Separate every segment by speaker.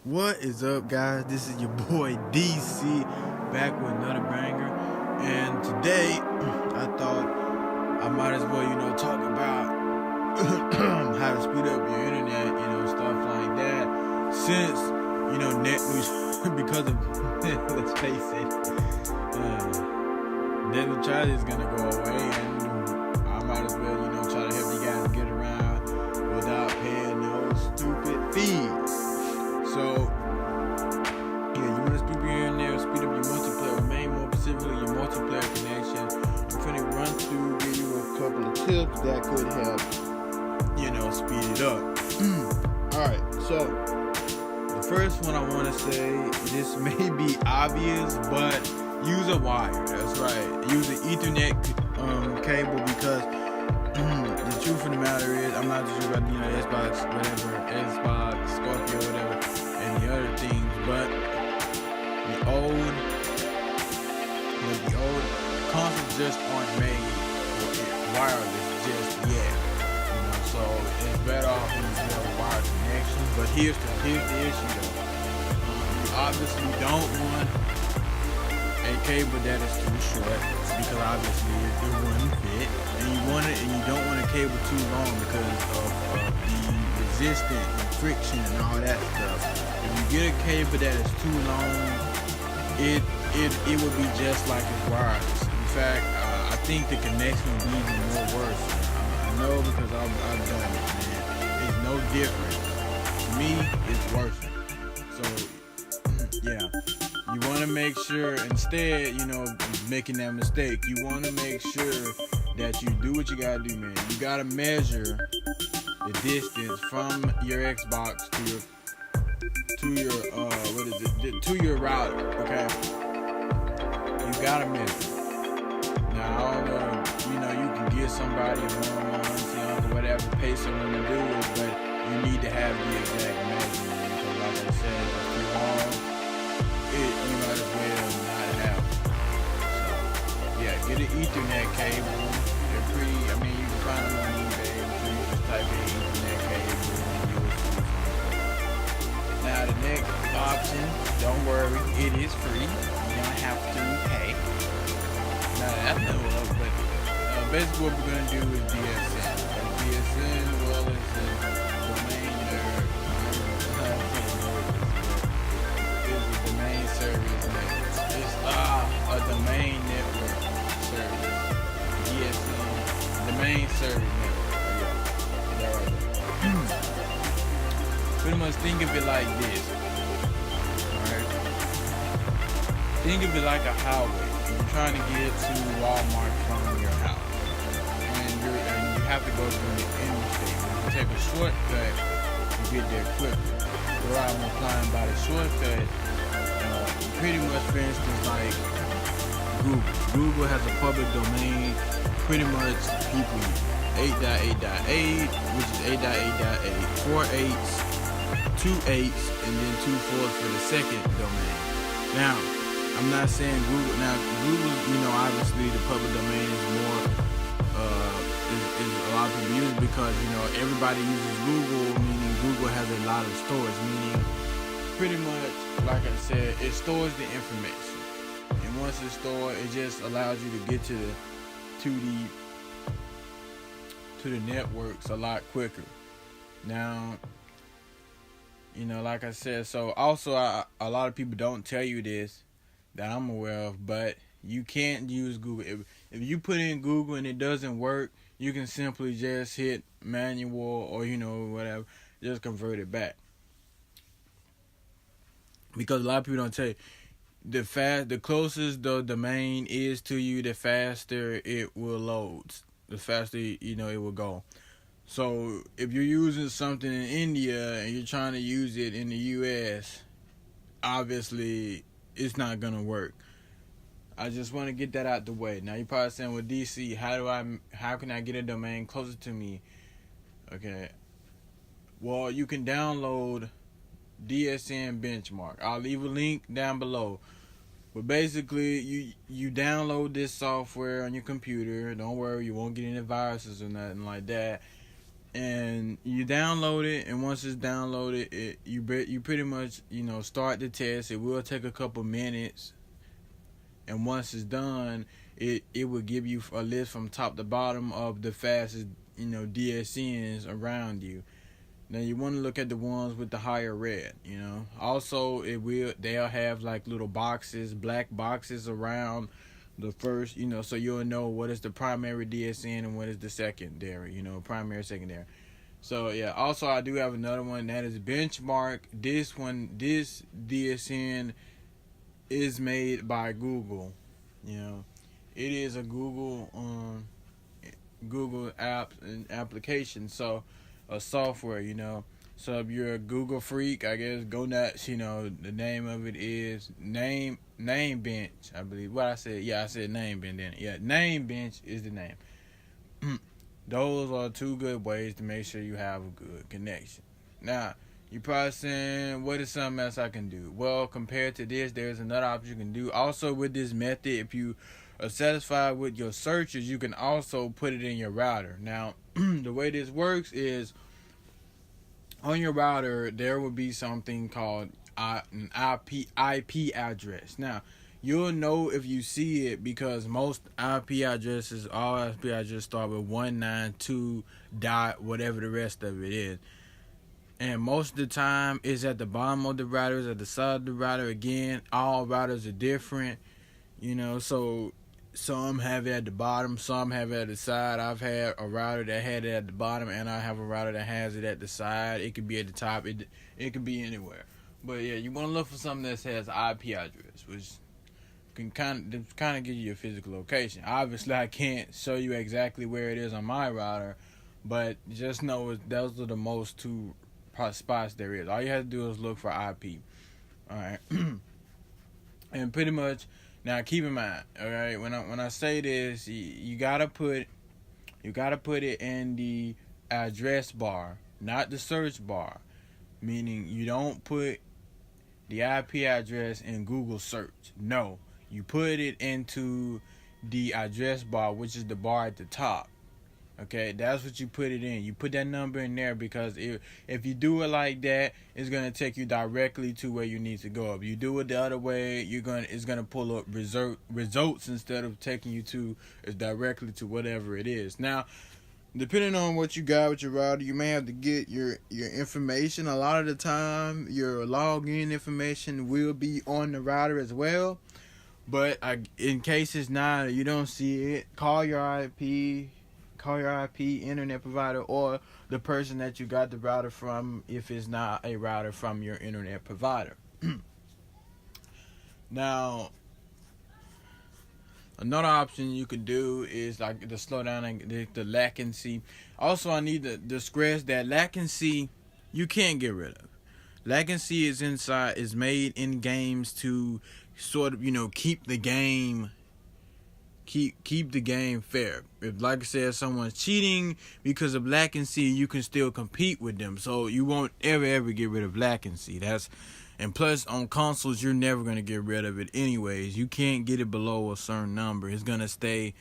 Speaker 1: What is up, guys? This is your boy DC back with another banger. And today, I thought I might as well, talk about how to speed up your internet, stuff like that. Since, net because of, let's face it, net neutrality is going to go away. And I might as well, try to help you guys get around without paying no stupid fees. So, you want to speed up your internet, speed up your multiplayer, more specifically your multiplayer connection. I'm finna run through, give you a couple of tips that could help, speed it up. Alright, so, the first one I want to say, this may be obvious, but use a wire. That's right. Use an Ethernet cable because the truth of the matter is, I'm not sure about Xbox, whatever, Xbox, Scorpio, whatever, and the other things, but the old consoles just aren't made for wireless just yet. So it's better off when you have a wired connection. But here's the issue though. You obviously don't want a cable that is too short because obviously it wouldn't fit, and you don't want a cable too long because of the resistance and friction and all that stuff. If you get a cable that is too long, it would be just like it's wireless. In fact, I think the connection would be even more worse. I know because I've done it, man. It's no different. To me, it's worse. So yeah. You want to make sure, instead, making that mistake, you want to make sure that you do what you got to do, man. You got to measure the distance from your Xbox to your router, okay? You got to measure. Now, you can get somebody a one-on-one, whatever, pay someone to do it, but you need to have the exact measurement because, like I said, if you're wrong, you might as well not have it. So, yeah, get an Ethernet cable. They're pretty, you can find them on eBay. So you just type in Ethernet cable and you'll see something. Now, the next option, don't worry, it is free. You don't have to pay. Now, that's no love, but basically what we're going to do is DSN. DSN, well, it's a domain nerd. Domain service network. It's a domain network service. DSN, domain service network. Yeah, that right there. Pretty much think of it like this. Alright? Think of it like a highway. You're trying to get to Walmart from your house. And you have to go through the interstate. If you take a shortcut, you get there quicker. Where I'm applying by the shortcut, pretty much, for instance, like Google has a public domain. Pretty much people use 8.8.8, which is 8.8.8, 4 8s, 2 8s, and then 2 4s for the second domain. Now, I'm not saying Google. Now, Google, obviously the public domain is more, is a lot of people use it because, everybody uses Google, meaning Google has a lot of storage, meaning pretty much, like I said, it stores the information. And once it's stored, it just allows you to get to the networks a lot quicker. Now, like I said, so also a lot of people don't tell you this that I'm aware of, but you can't use Google. If you put in Google and it doesn't work, you can simply just hit manual or whatever, just convert it back. Because a lot of people don't tell you, the closest the domain is to you, the faster it will load, the faster it will go. So if you're using something in India and you're trying to use it in the US, obviously it's not gonna work. I just want to get that out the way. Now you're probably saying, well, DC, how can I get a domain closer to me? Okay. Well, you can download DSN benchmark. I'll leave a link down below. But basically, you download this software on your computer. Don't worry, you won't get any viruses or nothing like that. and you download it, and once it's downloaded, you pretty much start the test. It will take a couple minutes, and once it's done, it will give you a list from top to bottom of the fastest DSNs around you. Now you want to look at the ones with the higher red. Also they'll have like little boxes, black boxes around the first, so you'll know what is the primary DSN and what is the secondary, primary, secondary. So yeah, also I do have another one that is benchmark. This DSN is made by Google. It is a Google app and application, so a software. So if you're a Google freak, I guess go nuts. The name of it is Name Bench, I believe. What I said? Yeah, I said Name Bench. Then yeah, Name Bench is the name. Those are two good ways to make sure you have a good connection. Now, you're probably saying, what is something else I can do? Well, compared to this, there's another option you can do. Also, with this method, if you are satisfied with your searches, you can also put it in your router. Now, the way this works is, on your router, there will be something called an IP address. Now, you'll know if you see it because most IP addresses, all IP addresses start with 192 dot whatever the rest of it is. And most of the time, it's at the bottom of the router, it's at the side of the router. Again, all routers are different, so some have it at the bottom, some have it at the side. I've had a router that had it at the bottom, and I have a router that has it at the side. It could be at the top, it could be anywhere. But yeah, you want to look for something that has IP address, which can kind of give you your physical location. Obviously, I can't show you exactly where it is on my router, but just know those are the most two spots there is. All you have to do is look for IP. All right, and pretty much now keep in mind. All right, when I say this, you gotta put it in the address bar, not the search bar. Meaning you don't put the IP address in Google search. No. You put it into the address bar, which is the bar at the top. Okay, that's what you put it in. You put that number in there because if you do it like that, it's gonna take you directly to where you need to go. If you do it the other way, it's gonna pull up results instead of taking you to directly to whatever it is. Now, depending on what you got with your router, you may have to get your information. A lot of the time, your login information will be on the router as well. But in case it's not, you don't see it, call your IP internet provider or the person that you got the router from if it's not a router from your internet provider. Now, another option you could do is like to slow down and the latency. Also, I need to stress that latency you can't get rid of. Latency is made in games to sort of keep the game fair. If, like I said, someone's cheating because of latency, you can still compete with them. So you won't ever get rid of latency. And plus on consoles, you're never gonna get rid of it anyways. You can't get it below a certain number. It's gonna stay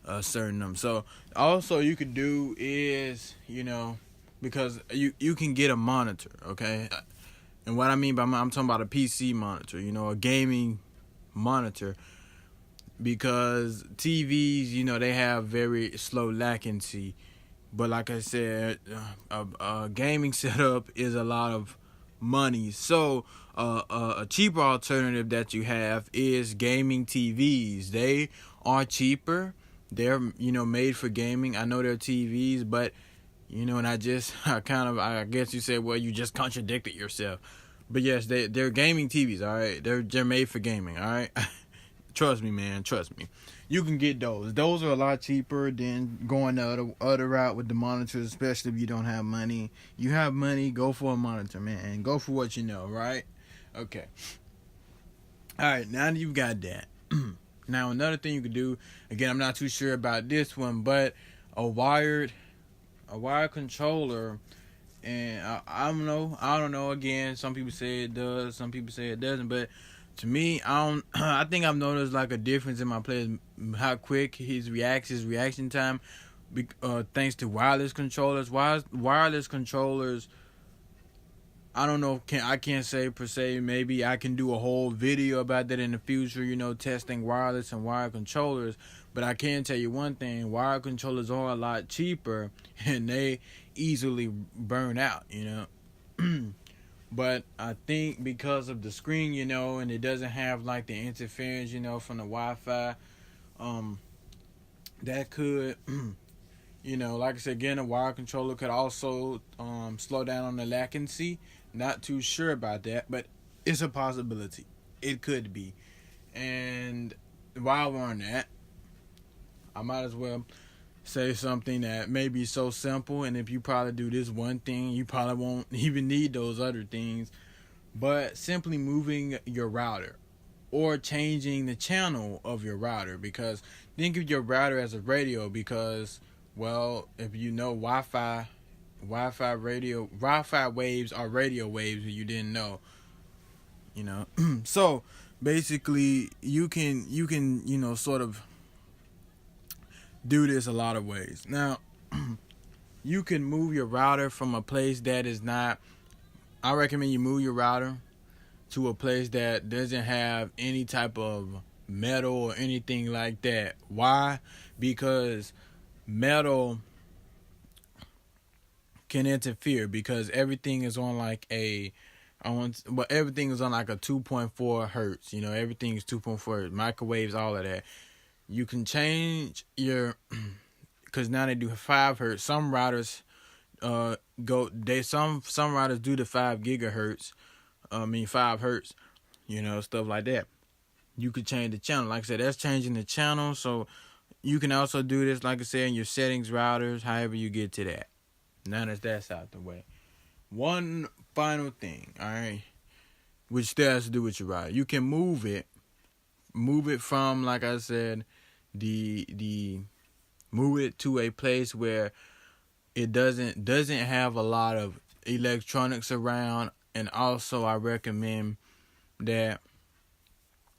Speaker 1: a certain number. So also you could do is because you can get a monitor, okay? And what I mean by I'm talking about a PC monitor, a gaming monitor, because TVs, they have very slow latency. But like I said, a gaming setup is a lot of money. So a cheaper alternative that you have is gaming TVs. They are cheaper. They're made for gaming. I know they're TVs, but and I guess you said, well, you just contradicted yourself. But yes, they're gaming TVs, all right? They're made for gaming, all right? Trust me, man. Trust me. You can get those. Those are a lot cheaper than going the other route with the monitors, especially if you don't have money. You have money, go for a monitor, man. And go for what you know, right? Okay. All right, now that you've got that. Now, another thing you could do, again, I'm not too sure about this one, but a wired controller. And I don't know. Again, some people say it does, some people say it doesn't. But to me, I think I've noticed like a difference in my players, how quick his reaction time. thanks to wireless controllers. Wireless controllers, I don't know. I can't say per se. Maybe I can do a whole video about that in the future. Testing wireless and wired controllers. But I can tell you one thing: wired controllers are a lot cheaper, and they easily burn out. But I think because of the screen, and it doesn't have like the interference, from the Wi-Fi, that could like I said again, a wire controller could also slow down on the latency. Not too sure about that, but it's a possibility. It could be. And while we're on that, I might as well say something that may be so simple, and if you probably do this one thing, you probably won't even need those other things. But simply moving your router or changing the channel of your router, because think of your router as a radio, because well, if you know Wi-Fi waves are radio waves, if you didn't know. So basically you can sort of do this a lot of ways. Now, you can move your router from a place that is not, I recommend you move your router to a place that doesn't have any type of metal or anything like that. Why? Because metal can interfere, because everything is on like everything is on like a 2.4 hertz. Everything is 2.4 hertz. Microwaves, all of that. You can change your, because now they do 5 hertz. Some routers some routers do the 5 gigahertz. 5 hertz. Stuff like that. You could change the channel. Like I said, that's changing the channel. So you can also do this, like I said, in your settings routers, however you get to that. Now that that's out the way. One final thing, all right, which still has to do with your router. You can move it from, like I said, move it to a place where it doesn't have a lot of electronics around. And also I recommend that,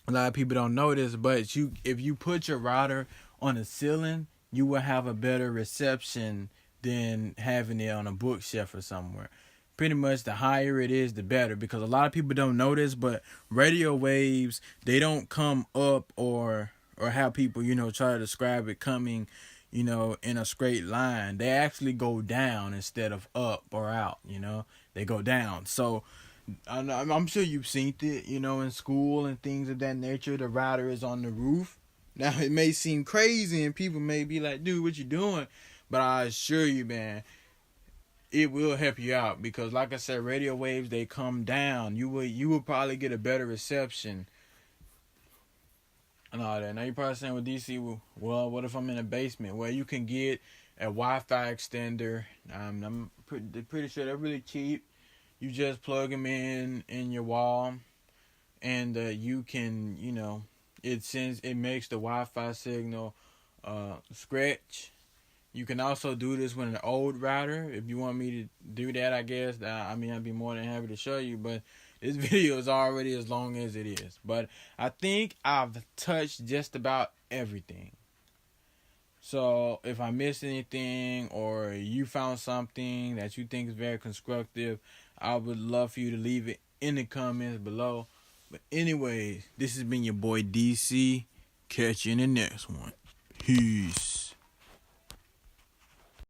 Speaker 1: a lot of people don't know this, but if you put your router on a ceiling, you will have a better reception than having it on a bookshelf or somewhere. Pretty much the higher it is, the better, because a lot of people don't know this, but radio waves, they don't come up or how people, try to describe it coming, in a straight line. They actually go down instead of up or out, they go down. So I'm sure you've seen it, in school and things of that nature. The router is on the roof. Now, it may seem crazy and people may be like, dude, what you doing? But I assure you, man, it will help you out, because like I said, radio waves, they come down. You will probably get a better reception and all that. Now you're probably saying, with DC, well, what if I'm in a basement? Well, you can get a Wi-Fi extender. I'm pretty sure they're really cheap. You just plug them in your wall, and you can, it makes the Wi-Fi signal scratch. You can also do this with an old router. If you want me to do that, I guess. I'd be more than happy to show you. But this video is already as long as it is. But I think I've touched just about everything. So if I missed anything, or you found something that you think is very constructive, I would love for you to leave it in the comments below. But anyways, this has been your boy DC. Catch you in the next one. Peace.